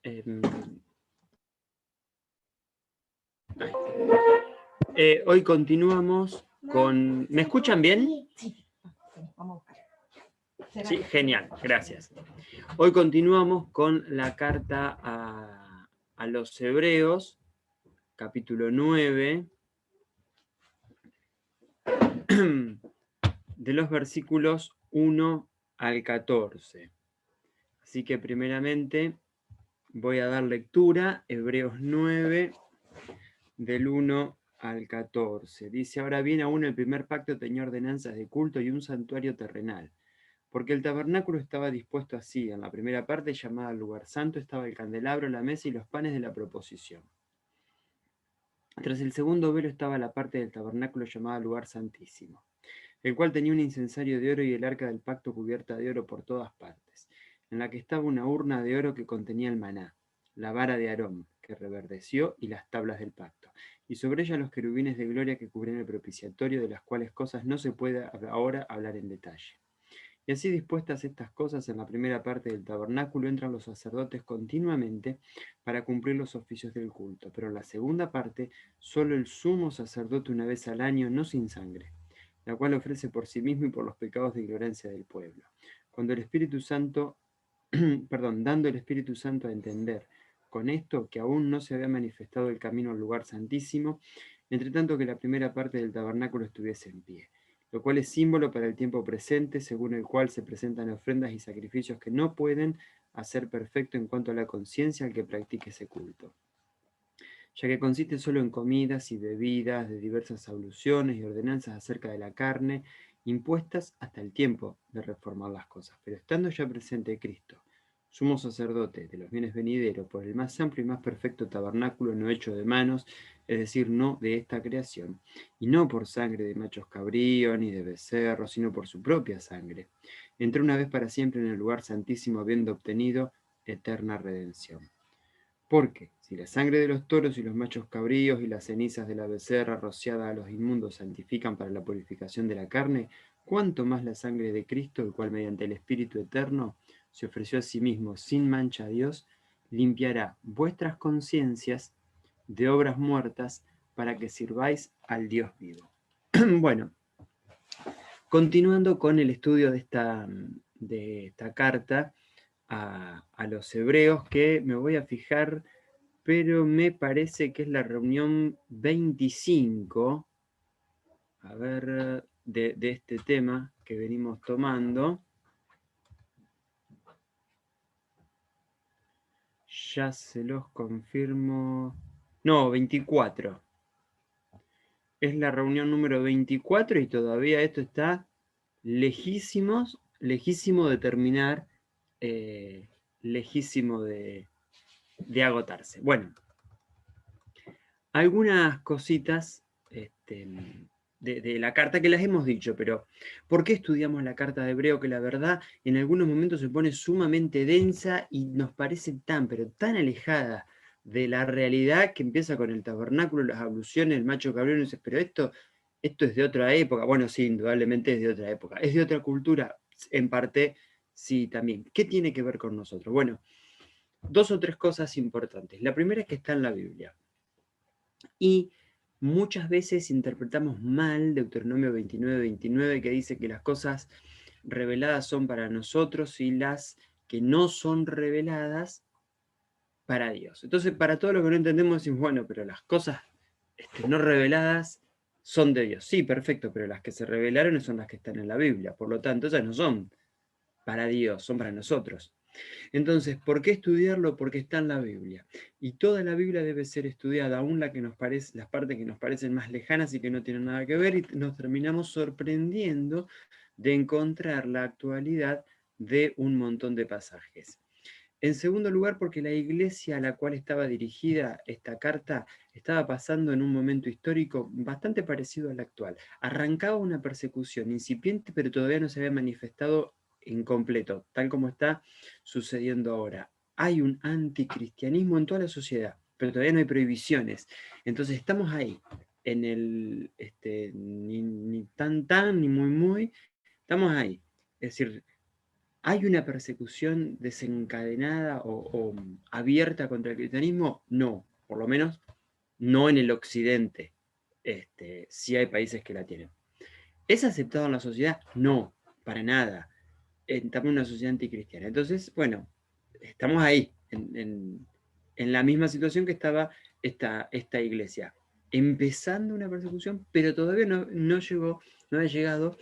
Em, hoy continuamos con... ¿Me escuchan bien? Sí, vamos a buscar. Sí, genial, gracias. Hoy continuamos con la carta a los Hebreos, capítulo 9, de los versículos 1 al 14. Así que primeramente voy a dar lectura, Hebreos 9, del 1 al 14. Dice, ahora bien, aún el primer pacto tenía ordenanzas de culto y un santuario terrenal, porque el tabernáculo estaba dispuesto así. En la primera parte, llamada lugar santo, estaba el candelabro, la mesa y los panes de la proposición. Tras el segundo velo estaba la parte del tabernáculo llamada lugar santísimo, el cual tenía un incensario de oro y el arca del pacto cubierta de oro por todas partes, en la que estaba una urna de oro que contenía el maná, la vara de Aarón, que reverdeció, y las tablas del pacto, y sobre ella los querubines de gloria que cubrían el propiciatorio, de las cuales cosas no se puede ahora hablar en detalle. Y así dispuestas estas cosas, en la primera parte del tabernáculo entran los sacerdotes continuamente para cumplir los oficios del culto, pero en la segunda parte solo el sumo sacerdote una vez al año, no sin sangre, la cual ofrece por sí mismo y por los pecados de ignorancia del pueblo. Cuando el Espíritu Santo, dando el Espíritu Santo a entender con esto que aún no se había manifestado el camino al lugar santísimo, entre tanto que la primera parte del tabernáculo estuviese en pie, lo cual es símbolo para el tiempo presente, según el cual se presentan ofrendas y sacrificios que no pueden hacer perfecto en cuanto a la conciencia al que practique ese culto, ya que consiste solo en comidas y bebidas de diversas abluciones y ordenanzas acerca de la carne, impuestas hasta el tiempo de reformar las cosas. Pero estando ya presente Cristo, sumo sacerdote de los bienes venideros, por el más amplio y más perfecto tabernáculo no hecho de manos, es decir, no de esta creación, y no por sangre de machos cabríos ni de becerros, sino por su propia sangre, entró una vez para siempre en el lugar santísimo, habiendo obtenido eterna redención. Porque si la sangre de los toros y los machos cabríos y las cenizas de la becerra rociada a los inmundos santifican para la purificación de la carne, cuánto más la sangre de Cristo, el cual mediante el Espíritu Eterno se ofreció a sí mismo sin mancha a Dios, limpiará vuestras conciencias de obras muertas para que sirváis al Dios vivo. Bueno, continuando con el estudio de esta carta a los hebreos, que me voy a fijar, pero me parece que es la reunión 25, a ver, de este tema que venimos tomando. Ya se los confirmo. No, 24. Es la reunión número 24 y todavía esto está lejísimo de terminar, lejísimo de agotarse. Bueno, algunas cositas de la carta que las hemos dicho, pero ¿por qué estudiamos la carta de Hebreo? Que la verdad en algunos momentos se pone sumamente densa y nos parece pero tan alejada de la realidad, que empieza con el tabernáculo, las abluciones, el macho cabrón, y dices, pero esto es de otra época. Bueno, sí, indudablemente es de otra época. ¿Es de otra cultura? En parte, sí, también. ¿Qué tiene que ver con nosotros? Bueno, dos o tres cosas importantes. La primera es que está en la Biblia. Y muchas veces interpretamos mal Deuteronomio 29:29, que dice que las cosas reveladas son para nosotros y las que no son reveladas para Dios. Entonces, para todo lo que no entendemos, decimos, bueno, pero las cosas no reveladas son de Dios. Sí, perfecto, pero las que se revelaron son las que están en la Biblia. Por lo tanto, esas no son para Dios, son para nosotros. Entonces, ¿por qué estudiarlo? Porque está en la Biblia. Y toda la Biblia debe ser estudiada, aún las partes que nos parecen más lejanas y que no tienen nada que ver, y nos terminamos sorprendiendo de encontrar la actualidad de un montón de pasajes. En segundo lugar, porque la iglesia a la cual estaba dirigida esta carta estaba pasando en un momento histórico bastante parecido al actual. Arrancaba una persecución incipiente, pero todavía no se había manifestado en completo, tal como está sucediendo ahora. Hay un anticristianismo en toda la sociedad, pero todavía no hay prohibiciones. Entonces estamos ahí, en el ni tan, ni muy, estamos ahí. Es decir, ¿Hay una persecución desencadenada o abierta contra el cristianismo? No, por lo menos no en el occidente. Sí hay países que la tienen. ¿Es aceptado en la sociedad? No, para nada. Estamos en una sociedad anticristiana. Entonces, bueno, estamos ahí, en la misma situación que estaba esta iglesia. Empezando una persecución, pero todavía no había llegado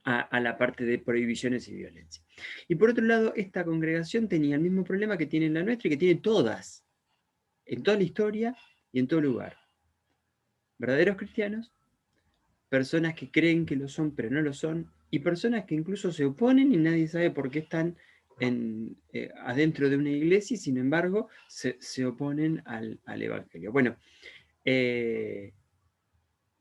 a la parte de prohibiciones y violencia. Y por otro lado, esta congregación tenía el mismo problema que tiene la nuestra y que tiene todas, en toda la historia y en todo lugar. Verdaderos cristianos, personas que creen que lo son pero no lo son, y personas que incluso se oponen y nadie sabe por qué están adentro de una iglesia y sin embargo se oponen al Evangelio. Bueno,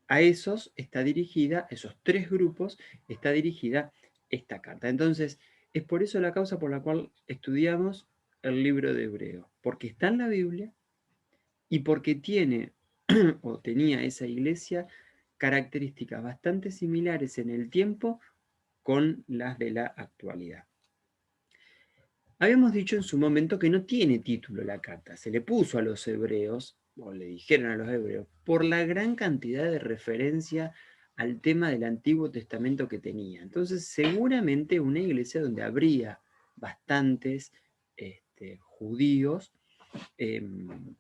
a esos está dirigida, esos tres grupos, está dirigida esta carta. Entonces, es por eso la causa por la cual estudiamos el libro de Hebreo, porque está en la Biblia y porque tiene o tenía esa iglesia características bastante similares en el tiempo con las de la actualidad. Habíamos dicho en su momento que no tiene título la carta, se le puso a los hebreos, o le dijeron a los hebreos, por la gran cantidad de referencia al tema del Antiguo Testamento que tenía. Entonces, seguramente una iglesia donde habría bastantes judíos,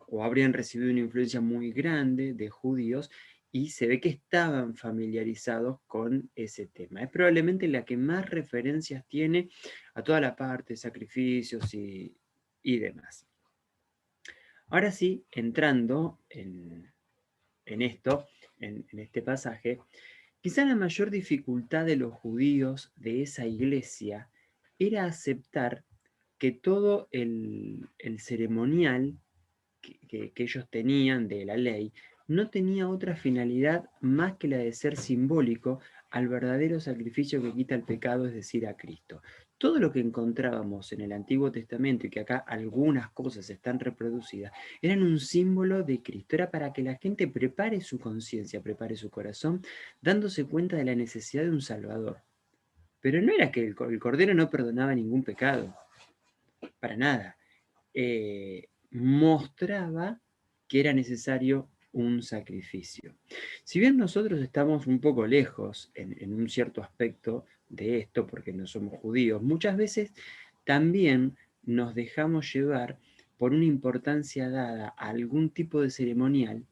o habrían recibido una influencia muy grande de judíos, y se ve que estaban familiarizados con ese tema. Es probablemente la que más referencias tiene a toda la parte de sacrificios y demás. Ahora sí, entrando en esto, en este pasaje, quizá la mayor dificultad de los judíos de esa iglesia era aceptar que todo el ceremonial que ellos tenían de la ley no tenía otra finalidad más que la de ser simbólico al verdadero sacrificio que quita el pecado, es decir, a Cristo. Todo lo que encontrábamos en el Antiguo Testamento y que acá algunas cosas están reproducidas, eran un símbolo de Cristo. Era para que la gente prepare su conciencia, prepare su corazón, dándose cuenta de la necesidad de un Salvador. Pero no era que el Cordero no perdonaba ningún pecado, para nada. Mostraba que era necesario un sacrificio. Si bien nosotros estamos un poco lejos en un cierto aspecto de esto, porque no somos judíos, muchas veces también nos dejamos llevar por una importancia dada a algún tipo de ceremonial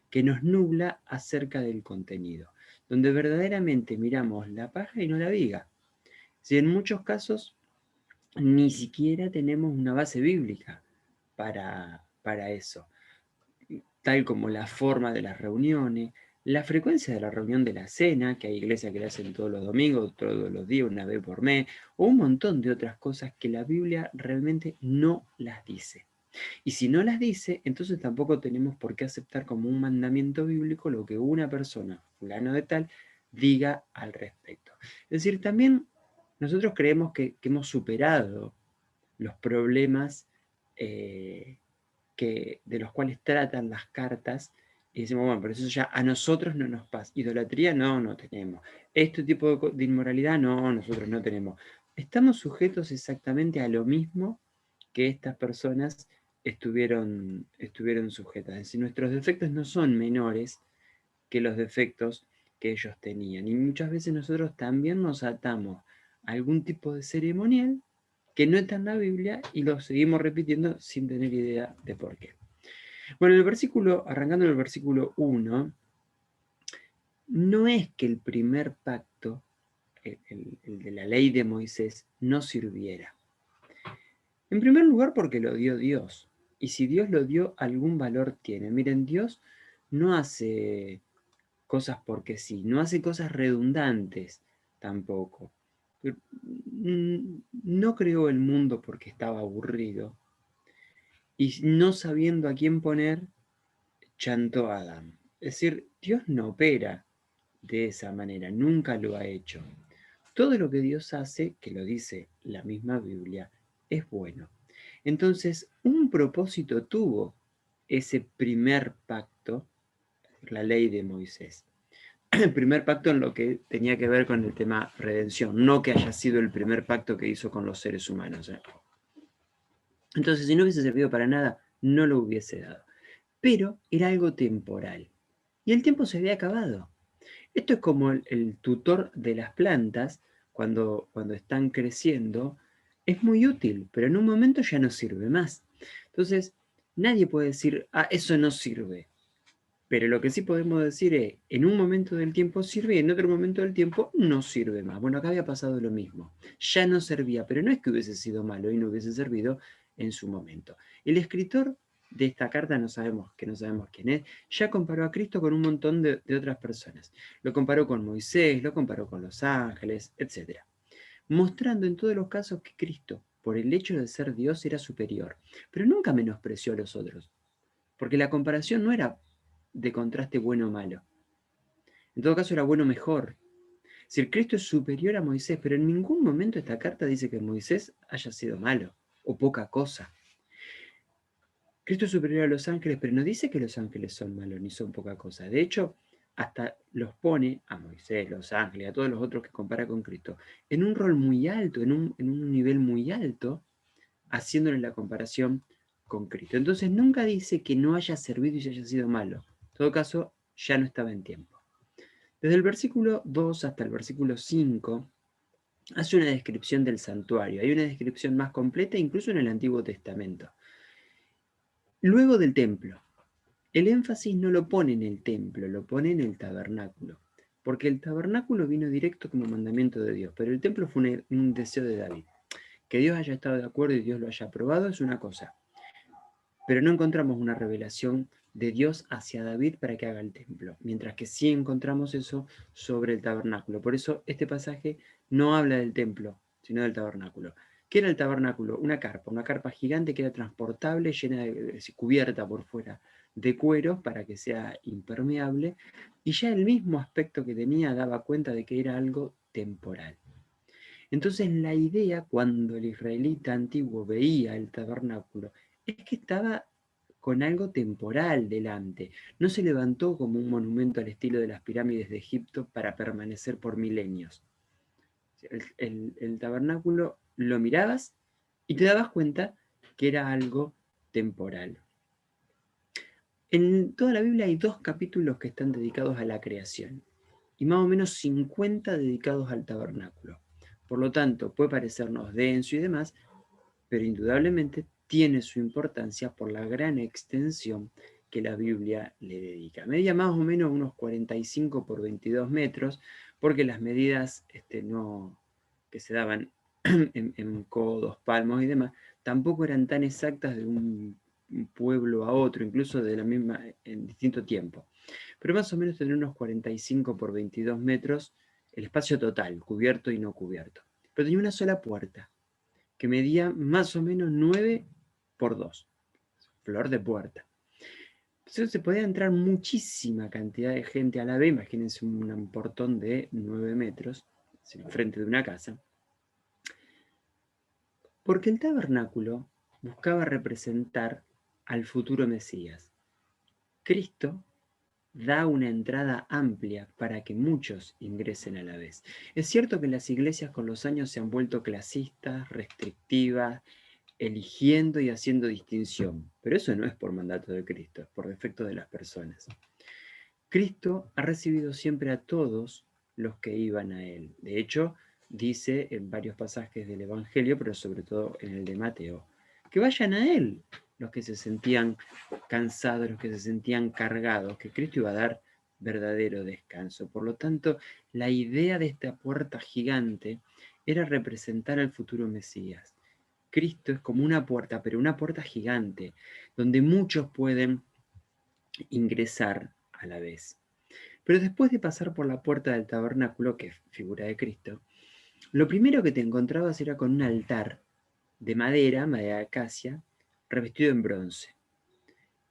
que nos nubla acerca del contenido, donde verdaderamente miramos la paja y no la viga. Si en muchos casos ni siquiera tenemos una base bíblica para eso, tal como la forma de las reuniones, la frecuencia de la reunión de la cena, que hay iglesias que la hacen todos los domingos, todos los días, una vez por mes, o un montón de otras cosas que la Biblia realmente no las dice. Y si no las dice, entonces tampoco tenemos por qué aceptar como un mandamiento bíblico lo que una persona, fulano de tal, diga al respecto. Es decir, también nosotros creemos que hemos superado los problemas de los cuales tratan las cartas, y decimos, bueno, pero eso ya a nosotros no nos pasa. Idolatría, no tenemos. Este tipo de inmoralidad, no, nosotros no tenemos. Estamos sujetos exactamente a lo mismo que estas personas estuvieron sujetas. Es decir, nuestros defectos no son menores que los defectos que ellos tenían. Y muchas veces nosotros también nos atamos a algún tipo de ceremonial que no está en la Biblia y lo seguimos repitiendo sin tener idea de por qué. Bueno, arrancando en el versículo 1, no es que el primer pacto, el de la ley de Moisés, no sirviera. En primer lugar porque lo dio Dios. Y si Dios lo dio, algún valor tiene. Miren, Dios no hace cosas porque sí, no hace cosas redundantes tampoco. No creó el mundo porque estaba aburrido. Y no sabiendo a quién poner, chantó a Adán. Es decir, Dios no opera de esa manera, nunca lo ha hecho. Todo lo que Dios hace, que lo dice la misma Biblia, es bueno. Entonces, un propósito tuvo ese primer pacto, la ley de Moisés. el primer pacto en lo que tenía que ver con el tema redención, no que haya sido el primer pacto que hizo con los seres humanos. Entonces, si no hubiese servido para nada, no lo hubiese dado. Pero era algo temporal. Y el tiempo se había acabado. Esto es como el tutor de las plantas, cuando están creciendo, es muy útil, pero en un momento ya no sirve más. Entonces, nadie puede decir, eso no sirve. Pero lo que sí podemos decir es, en un momento del tiempo sirve y en otro momento del tiempo no sirve más. Bueno, acá había pasado lo mismo. Ya no servía, pero no es que hubiese sido malo y no hubiese servido en su momento. El escritor de esta carta, no sabemos quién es, ya comparó a Cristo con un montón de otras personas. Lo comparó con Moisés, lo comparó con los ángeles, etc. Mostrando en todos los casos que Cristo, por el hecho de ser Dios, era superior. Pero nunca menospreció a los otros. Porque la comparación no era de contraste bueno o malo. En todo caso era bueno mejor. Si el Cristo es superior a Moisés, pero en ningún momento esta carta dice que Moisés haya sido malo o poca cosa. Cristo es superior a los ángeles, pero no dice que los ángeles son malos ni son poca cosa. De hecho, hasta los pone a Moisés, los ángeles, a todos los otros que compara con Cristo, en un rol muy alto, en un nivel muy alto, haciéndole la comparación con Cristo. Entonces nunca dice que no haya servido y haya sido malo. En todo caso, ya no estaba en tiempo. Desde el versículo 2 hasta el versículo 5 hace una descripción del santuario. Hay una descripción más completa incluso en el Antiguo Testamento. Luego del templo. El énfasis no lo pone en el templo, lo pone en el tabernáculo. Porque el tabernáculo vino directo como mandamiento de Dios, pero el templo fue un deseo de David. Que Dios haya estado de acuerdo y Dios lo haya aprobado es una cosa. Pero no encontramos una revelación de Dios hacia David para que haga el templo, mientras que sí encontramos eso sobre el tabernáculo. Por eso este pasaje no habla del templo, sino del tabernáculo. ¿Qué era el tabernáculo? Una carpa gigante que era transportable, llena cubierta por fuera de cuero para que sea impermeable, y ya el mismo aspecto que tenía daba cuenta de que era algo temporal. Entonces la idea, cuando el israelita antiguo veía el tabernáculo, es que estaba con algo temporal delante. No se levantó como un monumento al estilo de las pirámides de Egipto para permanecer por milenios. El tabernáculo lo mirabas y te dabas cuenta que era algo temporal. En toda la Biblia hay 2 capítulos que están dedicados a la creación y más o menos 50 dedicados al tabernáculo. Por lo tanto, puede parecernos denso y demás, pero indudablemente tiene su importancia por la gran extensión que la Biblia le dedica. Media más o menos unos 45 por 22 metros, porque las medidas que se daban en codos, palmos y demás, tampoco eran tan exactas de un pueblo a otro, incluso de la misma, en distinto tiempo. Pero más o menos tener unos 45 por 22 metros el espacio total, cubierto y no cubierto. Pero tenía una sola puerta, que medía más o menos 9 por 2, flor de puerta. Entonces se podía entrar muchísima cantidad de gente a la vez, imagínense un portón de 9 metros, frente de una casa, porque el tabernáculo buscaba representar al futuro Mesías. Cristo da una entrada amplia para que muchos ingresen a la vez. Es cierto que las iglesias con los años se han vuelto clasistas, restrictivas, eligiendo y haciendo distinción, pero eso no es por mandato de Cristo, es por defecto de las personas. Cristo ha recibido siempre a todos los que iban a Él. De hecho, dice en varios pasajes del Evangelio, pero sobre todo en el de Mateo, que vayan a Él los que se sentían cansados, los que se sentían cargados, que Cristo iba a dar verdadero descanso. Por lo tanto, la idea de esta puerta gigante era representar al futuro Mesías. Cristo es como una puerta, pero una puerta gigante, donde muchos pueden ingresar a la vez. Pero después de pasar por la puerta del tabernáculo, que es figura de Cristo, lo primero que te encontrabas era con un altar de madera de acacia, revestido en bronce.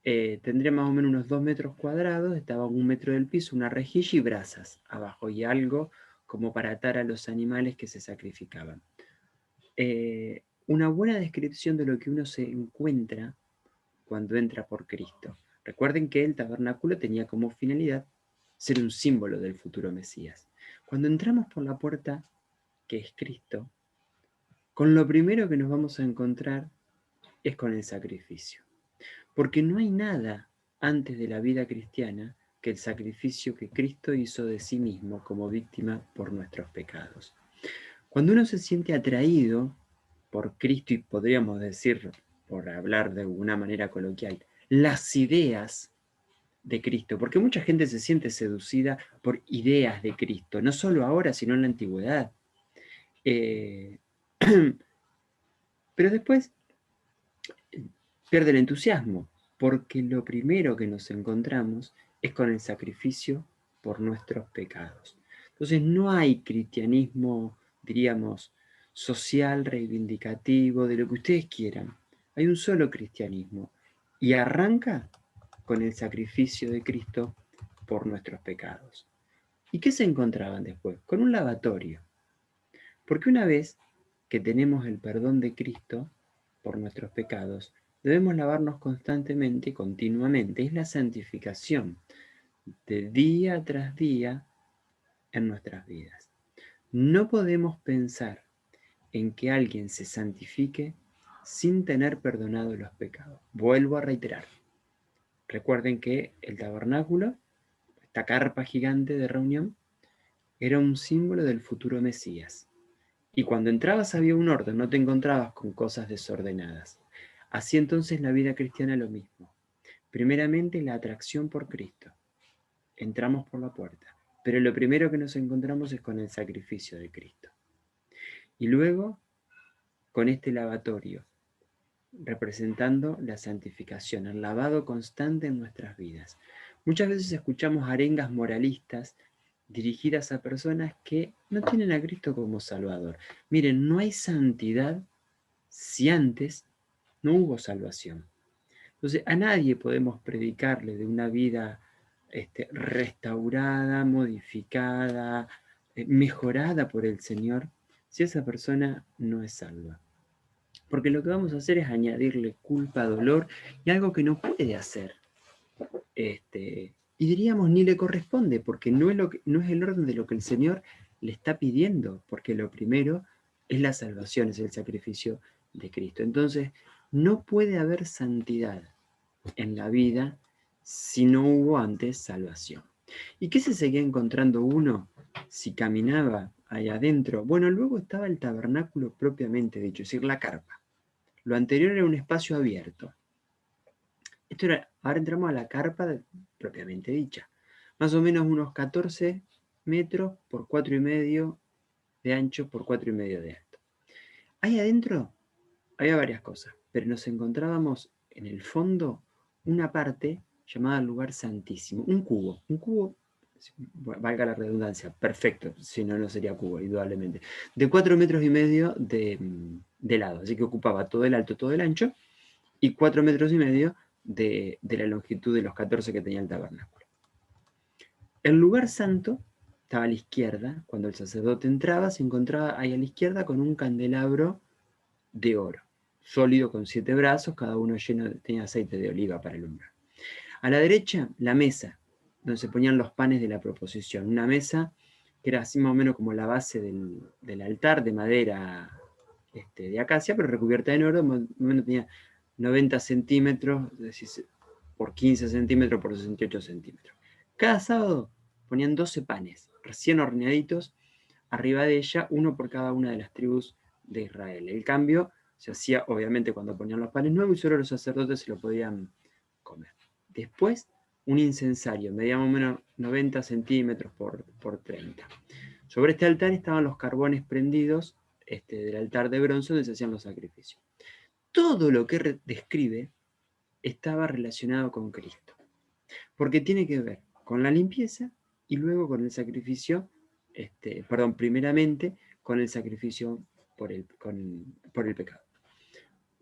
Tendría más o menos unos 2 metros cuadrados, estaba a 1 metro del piso, una rejilla y brasas abajo, y algo como para atar a los animales que se sacrificaban. Una buena descripción de lo que uno se encuentra cuando entra por Cristo. Recuerden que el tabernáculo tenía como finalidad ser un símbolo del futuro Mesías. Cuando entramos por la puerta, que es Cristo, con lo primero que nos vamos a encontrar es con el sacrificio. Porque no hay nada antes de la vida cristiana que el sacrificio que Cristo hizo de sí mismo como víctima por nuestros pecados. Cuando uno se siente atraído por Cristo, y podríamos decir, por hablar de alguna manera coloquial, las ideas de Cristo, porque mucha gente se siente seducida por ideas de Cristo, no solo ahora, sino en la antigüedad. Pero después pierde el entusiasmo, porque lo primero que nos encontramos es con el sacrificio por nuestros pecados. Entonces no hay cristianismo, diríamos, social, reivindicativo, de lo que ustedes quieran. Hay un solo cristianismo y arranca con el sacrificio de Cristo por nuestros pecados. ¿Y qué se encontraban después? Con un lavatorio. Porque una vez que tenemos el perdón de Cristo por nuestros pecados, debemos lavarnos constantemente y continuamente. Es la santificación de día tras día en nuestras vidas. No podemos pensar en que alguien se santifique sin tener perdonado los pecados. Vuelvo a reiterar. Recuerden que el tabernáculo, esta carpa gigante de reunión, era un símbolo del futuro Mesías. Y cuando entrabas había un orden, no te encontrabas con cosas desordenadas. Así entonces la vida cristiana lo mismo. Primeramente la atracción por Cristo. Entramos por la puerta, pero lo primero que nos encontramos es con el sacrificio de Cristo. Y luego con este lavatorio, representando la santificación, el lavado constante en nuestras vidas. Muchas veces escuchamos arengas moralistas dirigidas a personas que no tienen a Cristo como Salvador. Miren, no hay santidad si antes no hubo salvación. Entonces, a nadie podemos predicarle de una vida restaurada, modificada, mejorada por el Señor, si esa persona no es salva. Porque lo que vamos a hacer es añadirle culpa, dolor y algo que no puede hacer. Y diríamos ni le corresponde, porque no es el orden de lo que el Señor le está pidiendo, porque lo primero es la salvación, es el sacrificio de Cristo. Entonces, no puede haber santidad en la vida si no hubo antes salvación. ¿Y qué se seguía encontrando uno si caminaba allá adentro? Bueno, luego estaba el tabernáculo propiamente dicho, es decir, la carpa. Lo anterior era un espacio abierto. Esto era, ahora entramos a la carpa propiamente dicha. Más o menos unos 14 metros por 4,5 de ancho por 4,5 de alto. Ahí adentro había varias cosas, pero nos encontrábamos en el fondo una parte llamada lugar santísimo, un cubo, valga la redundancia, perfecto, si no, no sería cubo, indudablemente, de 4,5 metros de lado, así que ocupaba todo el alto, todo el ancho, y 4,5 metros de la longitud de los 14 que tenía el tabernáculo. El lugar santo estaba a la izquierda, cuando el sacerdote entraba, se encontraba ahí a la izquierda con un candelabro de oro, sólido con 7 brazos, cada uno lleno, tenía aceite de oliva para alumbrar. A la derecha, la mesa, donde se ponían los panes de la proposición, una mesa que era así más o menos como la base del altar de madera de acacia, pero recubierta en oro, más o menos tenía 90 centímetros, es decir, por 15 centímetros por 68 centímetros. Cada sábado ponían 12 panes, recién horneaditos, arriba de ella, uno por cada una de las tribus de Israel. El cambio se hacía obviamente cuando ponían los panes nuevos y solo los sacerdotes se lo podían comer. Después, un incensario, medía más o menos 90 centímetros por 30. Sobre este altar estaban los carbones prendidos del altar de bronce donde se hacían los sacrificios. Todo lo que describe estaba relacionado con Cristo, porque tiene que ver con la limpieza y luego con el sacrificio, primeramente con el sacrificio por el pecado.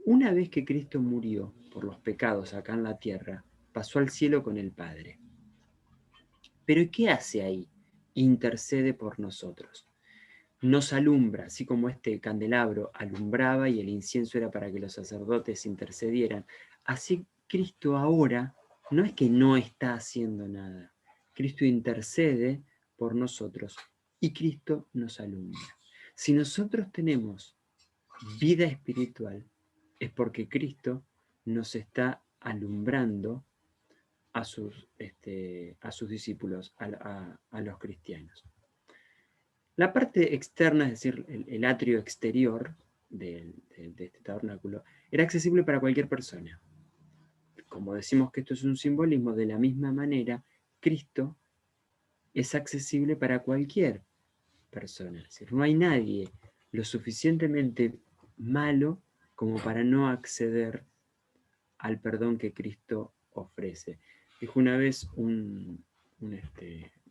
Una vez que Cristo murió por los pecados acá en la tierra, pasó al cielo con el Padre. ¿Pero qué hace ahí? Intercede por nosotros. Nos alumbra, así como este candelabro alumbraba y el incienso era para que los sacerdotes intercedieran. Así Cristo ahora no es que no está haciendo nada. Cristo intercede por nosotros y Cristo nos alumbra. Si nosotros tenemos vida espiritual, es porque Cristo nos está alumbrando a sus discípulos, a los cristianos. La parte externa, es decir, el atrio exterior de este tabernáculo, era accesible para cualquier persona. Como decimos que esto es un simbolismo, de la misma manera, Cristo es accesible para cualquier persona. Es decir, no hay nadie lo suficientemente malo como para no acceder al perdón que Cristo ofrece. Dijo una vez un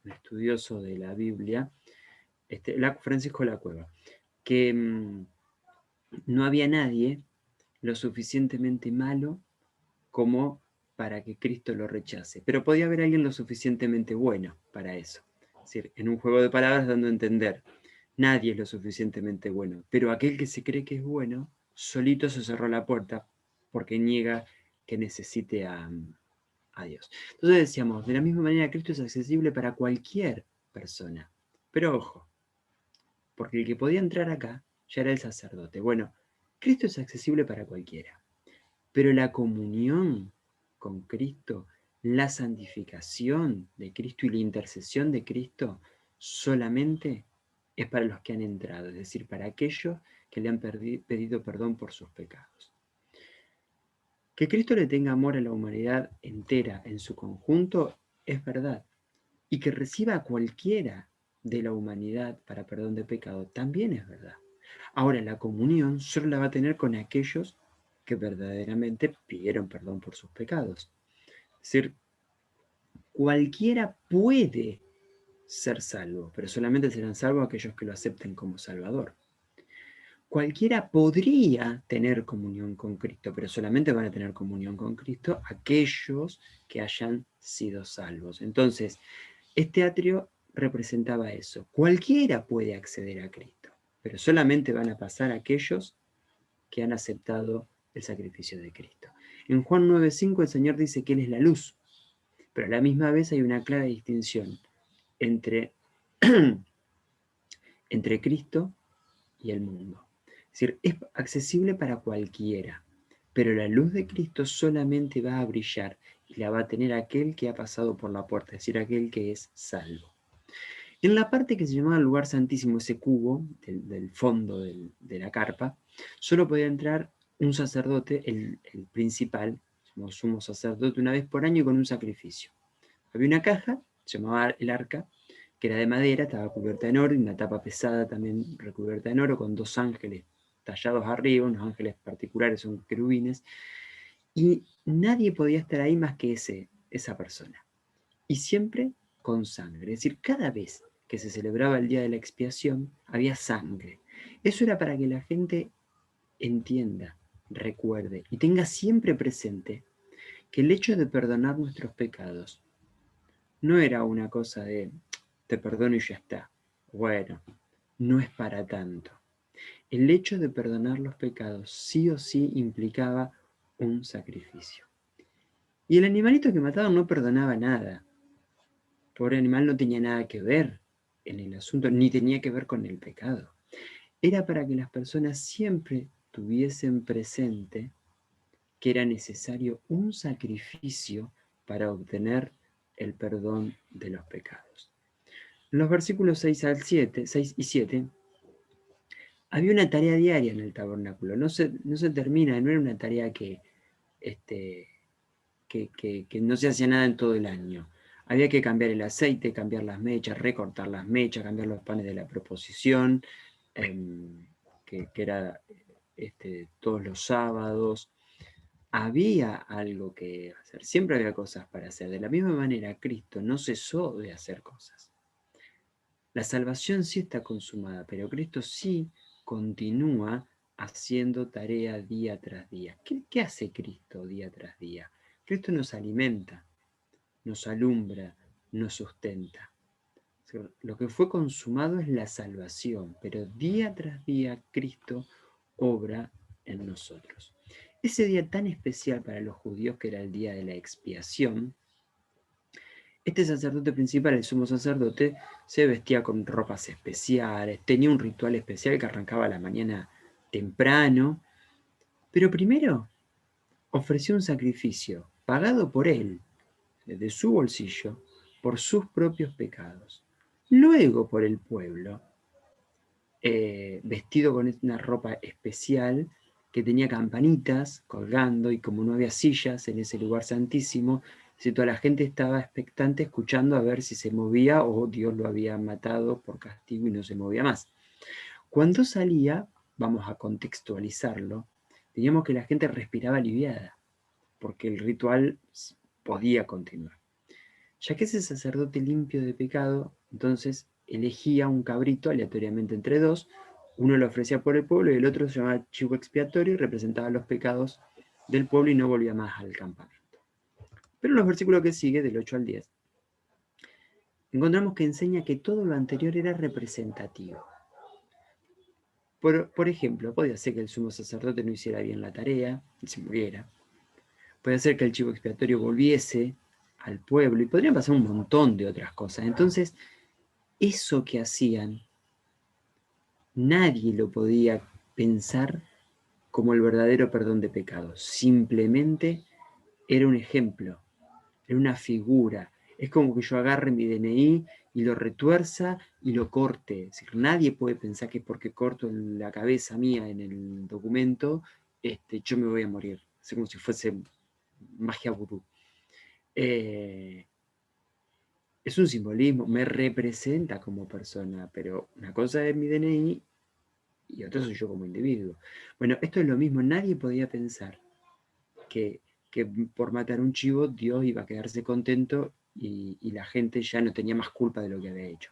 estudioso de la Biblia, Francisco La Cueva, que no había nadie lo suficientemente malo como para que Cristo lo rechace, pero podía haber alguien lo suficientemente bueno para eso. Es decir, en un juego de palabras dando a entender, nadie es lo suficientemente bueno, pero aquel que se cree que es bueno, solito se cerró la puerta porque niega que necesite a Dios. Entonces decíamos, de la misma manera Cristo es accesible para cualquier persona, pero ojo, porque el que podía entrar acá ya era el sacerdote. Bueno, Cristo es accesible para cualquiera, pero la comunión con Cristo, la santificación de Cristo y la intercesión de Cristo solamente es para los que han entrado, es decir, para aquellos que le han pedido perdón por sus pecados. Que Cristo le tenga amor a la humanidad entera en su conjunto es verdad, y que reciba a cualquiera de la humanidad para perdón de pecado también es verdad. Ahora, la comunión solo la va a tener con aquellos que verdaderamente pidieron perdón por sus pecados. Es decir, cualquiera puede ser salvo, pero solamente serán salvos aquellos que lo acepten como Salvador. Cualquiera podría tener comunión con Cristo, pero solamente van a tener comunión con Cristo aquellos que hayan sido salvos. Entonces, este atrio representaba eso. Cualquiera puede acceder a Cristo, pero solamente van a pasar aquellos que han aceptado el sacrificio de Cristo. En Juan 9:5 el Señor dice que Él es la luz, pero a la misma vez hay una clara distinción entre, entre Cristo y el mundo. Es decir, es accesible para cualquiera, pero la luz de Cristo solamente va a brillar y la va a tener aquel que ha pasado por la puerta, es decir, aquel que es salvo. En la parte que se llamaba el lugar santísimo, ese cubo del fondo de la carpa, solo podía entrar un sacerdote, el principal, como sumo sacerdote, una vez por año y con un sacrificio. Había una caja, se llamaba el arca, que era de madera, estaba cubierta en oro, y una tapa pesada también recubierta en oro, con 2 ángeles tallados arriba, unos ángeles particulares, son querubines, y nadie podía estar ahí más que esa persona. Y siempre con sangre, es decir, cada vez que se celebraba el día de la expiación, había sangre. Eso era para que la gente entienda, recuerde y tenga siempre presente que el hecho de perdonar nuestros pecados no era una cosa de te perdono y ya está. Bueno, no es para tanto. El hecho de perdonar los pecados sí o sí implicaba un sacrificio. Y el animalito que mataban no perdonaba nada. Pobre animal no tenía nada que ver en el asunto, ni tenía que ver con el pecado. Era para que las personas siempre tuviesen presente que era necesario un sacrificio para obtener el perdón de los pecados. En los versículos 6 y 7, había una tarea diaria en el tabernáculo. No se termina, no era una tarea que no se hacía nada en todo el año. Había que cambiar el aceite, cambiar las mechas, recortar las mechas, cambiar los panes de la proposición, que era todos los sábados. Había algo que hacer, siempre había cosas para hacer. De la misma manera, Cristo no cesó de hacer cosas. La salvación sí está consumada, pero Cristo sí continúa haciendo tarea día tras día. ¿Qué hace Cristo día tras día? Cristo nos alimenta, nos alumbra, nos sustenta. Lo que fue consumado es la salvación, pero día tras día Cristo obra en nosotros. Ese día tan especial para los judíos, que era el día de la expiación, Este sacerdote principal, el sumo sacerdote, se vestía con ropas especiales, tenía un ritual especial que arrancaba a la mañana temprano, pero primero ofreció un sacrificio pagado por él, desde su bolsillo, por sus propios pecados. Luego por el pueblo, vestido con una ropa especial que tenía campanitas colgando, y como no había sillas en ese lugar santísimo, si toda la gente estaba expectante escuchando a ver si se movía o Dios lo había matado por castigo y no se movía más. Cuando salía, vamos a contextualizarlo, teníamos que la gente respiraba aliviada, porque el ritual podía continuar. Ya que ese sacerdote limpio de pecado, entonces elegía un cabrito aleatoriamente entre dos, uno lo ofrecía por el pueblo y el otro se llamaba chivo expiatorio y representaba los pecados del pueblo y no volvía más al campamento. Pero en los versículos que sigue, del 8 al 10, encontramos que enseña que todo lo anterior era representativo. Por ejemplo, podía ser que el sumo sacerdote no hiciera bien la tarea y se muriera. Puede ser que el chivo expiatorio volviese al pueblo y podrían pasar un montón de otras cosas. Entonces, eso que hacían, nadie lo podía pensar como el verdadero perdón de pecados. Simplemente era un ejemplo, era una figura. Es como que yo agarre mi DNI y lo retuerza y lo corte. Es decir, nadie puede pensar que porque corto la cabeza mía en el documento, yo me voy a morir. Es como si fuese magia vudú. Es un simbolismo, me representa como persona, pero una cosa es mi DNI y otra soy yo como individuo. Bueno, esto es lo mismo, nadie podía pensar que por matar un chivo Dios iba a quedarse contento y la gente ya no tenía más culpa de lo que había hecho.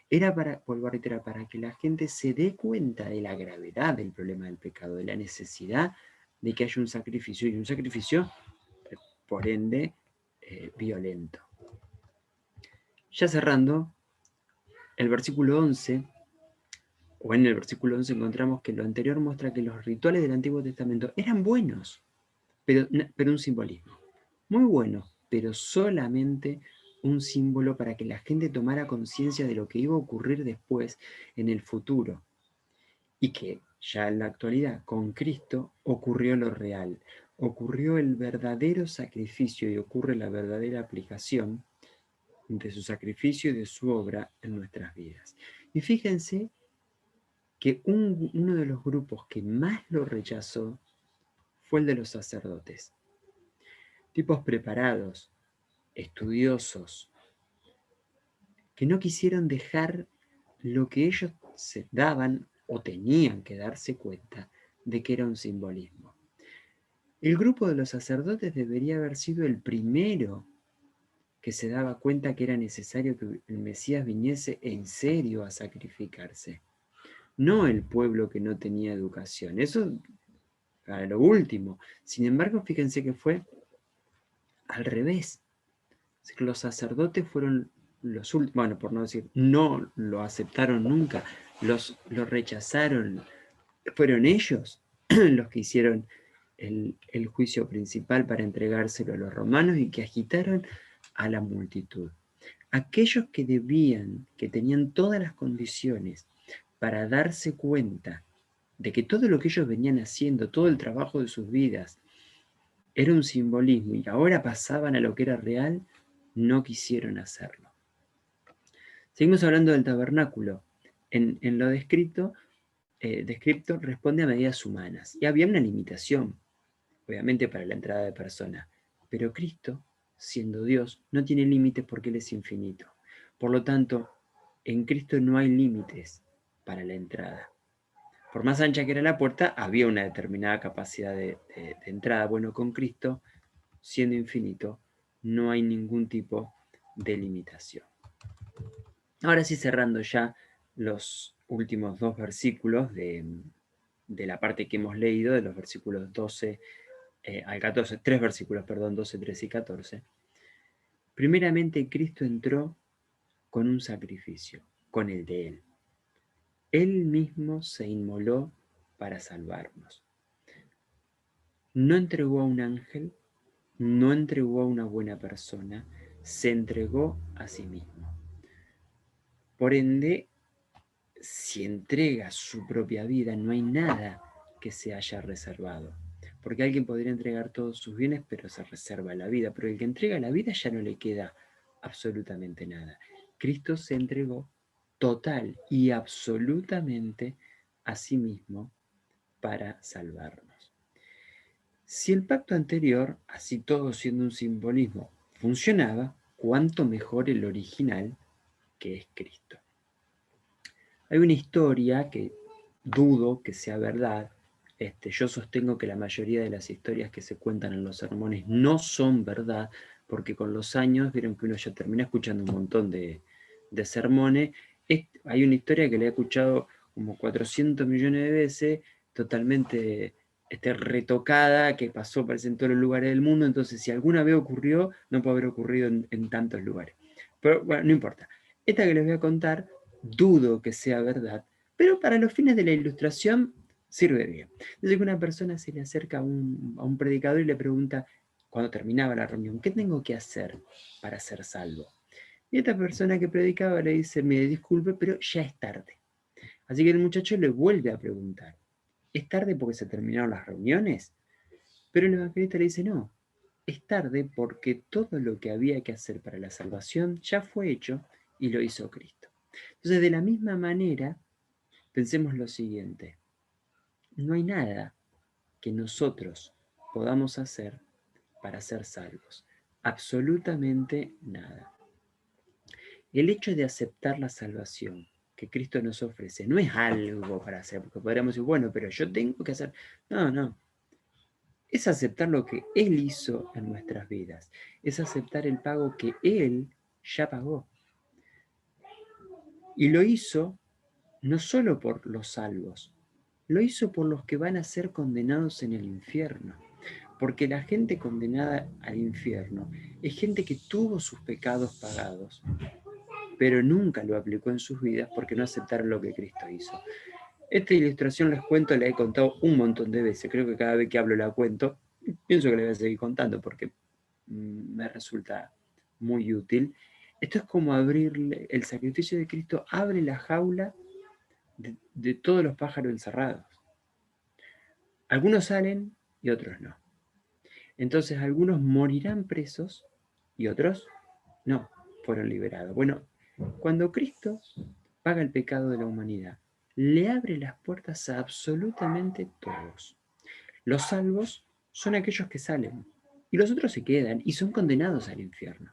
Era para, vuelvo a reiterar, para que la gente se dé cuenta de la gravedad del problema del pecado, de la necesidad de que haya un sacrificio, y un sacrificio, por ende, violento. Ya cerrando, el versículo 11, o en el versículo 11 encontramos que lo anterior muestra que los rituales del Antiguo Testamento eran buenos, pero un simbolismo. Muy bueno, pero solamente un símbolo para que la gente tomara conciencia de lo que iba a ocurrir después en el futuro. Y que ya en la actualidad, con Cristo, ocurrió lo real. Ocurrió el verdadero sacrificio y ocurre la verdadera aplicación de su sacrificio y de su obra en nuestras vidas. Y fíjense que uno de los grupos que más lo rechazó fue el de los sacerdotes. Tipos preparados, estudiosos, que no quisieron dejar lo que ellos se daban o tenían que darse cuenta de que era un simbolismo. El grupo de los sacerdotes debería haber sido el primero que se daba cuenta que era necesario que el Mesías viniese en serio a sacrificarse. No el pueblo que no tenía educación. Eso era lo último. Sin embargo, fíjense que fue al revés. Los sacerdotes fueron los últimos, bueno, por no decir, no lo aceptaron nunca, lo rechazaron. Fueron ellos los que hicieron el juicio principal para entregárselo a los romanos y que agitaron a la multitud. Aquellos que debían, que tenían todas las condiciones para darse cuenta de que todo lo que ellos venían haciendo, todo el trabajo de sus vidas, era un simbolismo y ahora pasaban a lo que era real, no quisieron hacerlo. Seguimos hablando del tabernáculo. En lo descrito responde a medidas humanas. Y había una limitación, obviamente, para la entrada de personas. Pero Cristo, siendo Dios, no tiene límites porque Él es infinito. Por lo tanto, en Cristo no hay límites para la entrada. Por más ancha que era la puerta, había una determinada capacidad de entrada. Bueno, con Cristo, siendo infinito, no hay ningún tipo de limitación. Ahora sí, cerrando ya los últimos dos versículos de la parte que hemos leído, de los versículos 12 al 14, tres versículos, perdón, 12, 13 y 14. Primeramente, Cristo entró con un sacrificio, con el de Él. Él mismo se inmoló para salvarnos. No entregó a un ángel, no entregó a una buena persona, se entregó a sí mismo. Por ende, si entrega su propia vida, no hay nada que se haya reservado. Porque alguien podría entregar todos sus bienes, pero se reserva la vida. Pero el que entrega la vida ya no le queda absolutamente nada. Cristo se entregó total y absolutamente a sí mismo para salvarnos. Si el pacto anterior, así todo siendo un simbolismo, funcionaba, cuánto mejor el original, que es Cristo. Hay una historia que dudo que sea verdad. Yo sostengo que la mayoría de las historias que se cuentan en los sermones no son verdad, porque con los años vieron que uno ya termina escuchando un montón de sermones. Hay una historia que le he escuchado como 400 millones de veces, totalmente retocada, que pasó parece en todos los lugares del mundo, entonces si alguna vez ocurrió, no puede haber ocurrido en tantos lugares. Pero bueno, no importa. Esta que les voy a contar, dudo que sea verdad, pero para los fines de la ilustración sirve bien. Desde que una persona se le acerca a un predicador y le pregunta, cuando terminaba la reunión, ¿qué tengo que hacer para ser salvo? Y esta persona que predicaba le dice, me disculpe, pero ya es tarde. Así que el muchacho le vuelve a preguntar, ¿es tarde porque se terminaron las reuniones? Pero el evangelista le dice, no, es tarde porque todo lo que había que hacer para la salvación ya fue hecho y lo hizo Cristo. Entonces, de la misma manera, pensemos lo siguiente, no hay nada que nosotros podamos hacer para ser salvos, absolutamente nada. El hecho de aceptar la salvación que Cristo nos ofrece no es algo para hacer, porque podríamos decir, bueno, pero yo tengo que hacer... No, no. Es aceptar lo que Él hizo en nuestras vidas. Es aceptar el pago que Él ya pagó. Y lo hizo no solo por los salvos, lo hizo por los que van a ser condenados en el infierno. Porque la gente condenada al infierno es gente que tuvo sus pecados pagados, pero nunca lo aplicó en sus vidas porque no aceptaron lo que Cristo hizo. Esta ilustración les cuento, la he contado un montón de veces, creo que cada vez que hablo la cuento, pienso que la voy a seguir contando porque me resulta muy útil. Esto es como abrirle, el sacrificio de Cristo abre la jaula de todos los pájaros encerrados. Algunos salen y otros no. Entonces algunos morirán presos y otros no, fueron liberados. Bueno, cuando Cristo paga el pecado de la humanidad, le abre las puertas a absolutamente todos. Los salvos son aquellos que salen y los otros se quedan y son condenados al infierno.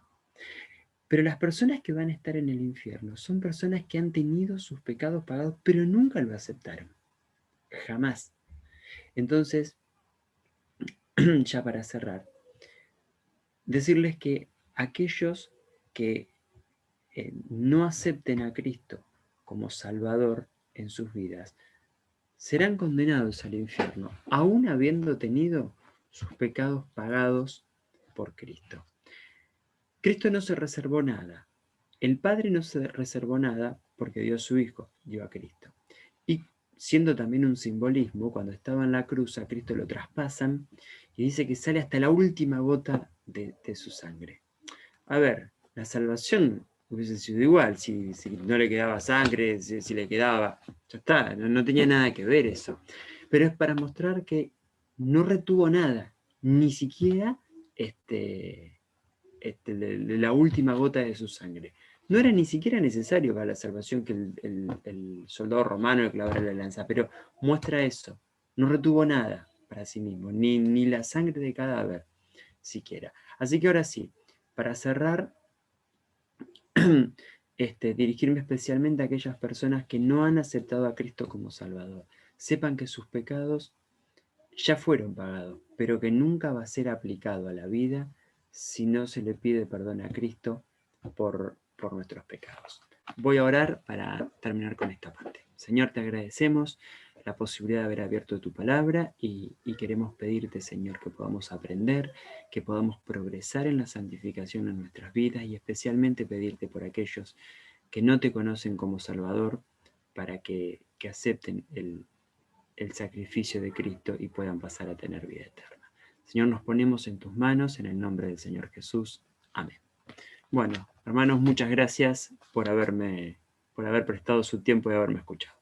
Pero las personas que van a estar en el infierno son personas que han tenido sus pecados pagados, pero nunca lo aceptaron. Jamás. Entonces, ya para cerrar, decirles que aquellos que no acepten a Cristo como Salvador en sus vidas, serán condenados al infierno, aún habiendo tenido sus pecados pagados por Cristo. Cristo no se reservó nada. El Padre no se reservó nada porque dio a su Hijo, dio a Cristo. Y siendo también un simbolismo, cuando estaba en la cruz a Cristo lo traspasan y dice que sale hasta la última gota de su sangre. A ver, la salvación hubiese sido igual, si no le quedaba sangre, si le quedaba, ya está, no tenía nada que ver eso. Pero es para mostrar que no retuvo nada, ni siquiera la última gota de su sangre. No era ni siquiera necesario para la salvación que el soldado romano le clavara la lanza, pero muestra eso, no retuvo nada para sí mismo, ni la sangre de cadáver siquiera. Así que ahora sí, para cerrar, dirigirme especialmente a aquellas personas que no han aceptado a Cristo como Salvador. Sepan que sus pecados ya fueron pagados, pero que nunca va a ser aplicado a la vida si no se le pide perdón a Cristo por nuestros pecados. Voy a orar para terminar con esta parte. Señor, te agradecemos la posibilidad de haber abierto tu palabra y queremos pedirte, Señor, que podamos aprender, que podamos progresar en la santificación en nuestras vidas y especialmente pedirte por aquellos que no te conocen como Salvador para que acepten el sacrificio de Cristo y puedan pasar a tener vida eterna. Señor, nos ponemos en tus manos en el nombre del Señor Jesús. Amén. Bueno, hermanos, muchas gracias por haber prestado su tiempo y haberme escuchado.